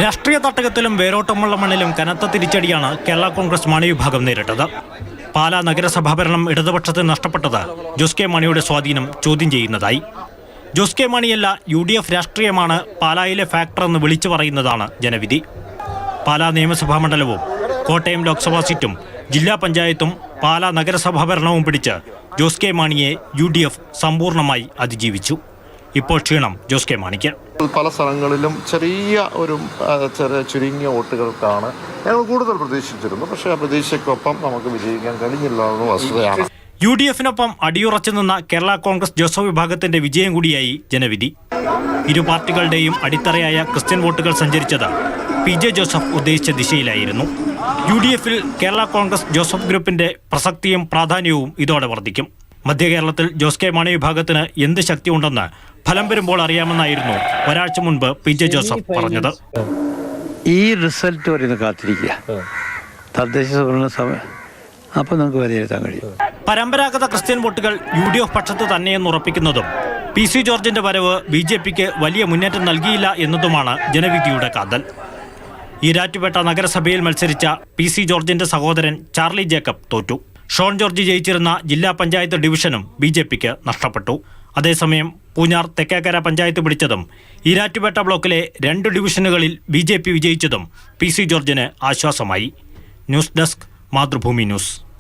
രാഷ്ട്രീയ തട്ടകത്തിലും വേരോട്ടമുള്ള മണ്ണിലും കനത്ത തിരിച്ചടിയാണ് കേരള കോൺഗ്രസ് മാണി വിഭാഗം നേരിട്ടത്. പാലാ നഗരസഭാ ഭരണം ഇടതുപക്ഷത്തിന് നഷ്ടപ്പെട്ടത് ജോസ് കെ മാണിയുടെ സ്വാധീനം ചോദ്യം ചെയ്യുന്നതായി. ജോസ് കെ മാണിയല്ല, UDF രാഷ്ട്രീയമാണ് പാലായിലെ ഫാക്ടറെന്ന് വിളിച്ചു പറയുന്നതാണ് ജനവിധി. പാലാ നിയമസഭാ മണ്ഡലവും കോട്ടയം ലോക്സഭാ സീറ്റും ജില്ലാ പഞ്ചായത്തും പാലാ നഗരസഭാ ഭരണവും പിടിച്ച് ജോസ് കെ മാണിയെ UDF സമ്പൂർണ്ണമായി അതിജീവിച്ചു. ഇപ്പോൾ ക്ഷീണം ജോസ് കെ മാണിക്ക്. പല സ്ഥലങ്ങളിലും ചുരുങ്ങിയ വോട്ടുകൾക്കാണ് ഞങ്ങൾ കൂടുതൽ പ്രതീക്ഷിച്ചിരുന്നു. പക്ഷേ ആ പ്രതീക്ഷയ്ക്കൊപ്പം നമുക്ക് വിജയിക്കാൻ കഴിഞ്ഞില്ല എന്ന വസ്തുതയാണ്. UDFനൊപ്പം അടിയുറച്ചു നിന്ന കേരള കോൺഗ്രസ് ജോസഫ് വിഭാഗത്തിന്റെ വിജയം കൂടിയായി ജനവിധി. ഇരു പാർട്ടികളുടെയും അടിത്തറയായ ക്രിസ്ത്യൻ വോട്ടുകൾ സഞ്ചരിച്ചത് PJ ജോസഫ് ഉദ്ദേശിച്ച ദിശയിലായിരുന്നു. UDFൽ കേരള കോൺഗ്രസ് ജോസഫ് ഗ്രൂപ്പിന്റെ പ്രസക്തിയും പ്രാധാന്യവും ഇതോടെ വർദ്ധിക്കും. മധ്യകേരളത്തിൽ ജോസ് കെ മാണി വിഭാഗത്തിന് എന്ത് ശക്തിയുണ്ടെന്ന് ഫലം വരുമ്പോൾ അറിയാമെന്നായിരുന്നു ഒരാഴ്ച മുൻപ് PJ ജോസഫ് പറഞ്ഞത്. ഈ റിസൾട്ട് വരുന്ന കാത്തിരിക്കുക, തദ്ദേശ സ്വയംഭരണ സമയം, അപ്പോൾ നമുക്ക് വിലയിരുത്താൻ കഴിയും. പരമ്പരാഗത ക്രിസ്ത്യൻ വോട്ടുകൾ UDF പക്ഷത്ത് തന്നെയെന്ന് ഉറപ്പിക്കുന്നതും PC ജോർജിന്റെ വരവ് BJPക്ക് വലിയ മുന്നേറ്റം നൽകിയില്ല എന്നതുമാണ് ജനവിധിയുടെ കാതൽ. ഈരാറ്റുപേട്ട നഗരസഭയിൽ മത്സരിച്ച PC ജോർജിന്റെ സഹോദരൻ ചാർലി ജേക്കബ് തോറ്റു. ഷോൺ ജോർജ് ജയിച്ചിരുന്ന ജില്ലാ പഞ്ചായത്ത് ഡിവിഷനും BJPക്ക് നഷ്ടപ്പെട്ടു. അതേസമയം പൂഞ്ഞാർ തെക്കേക്കര പഞ്ചായത്ത് പിടിച്ചതും ഈരാറ്റുപേട്ട ബ്ലോക്കിലെ 2 ഡിവിഷനുകളിൽ BJP വിജയിച്ചതും PC ജോർജിന് ആശ്വാസമായി. News desk, Mathrubhumi news.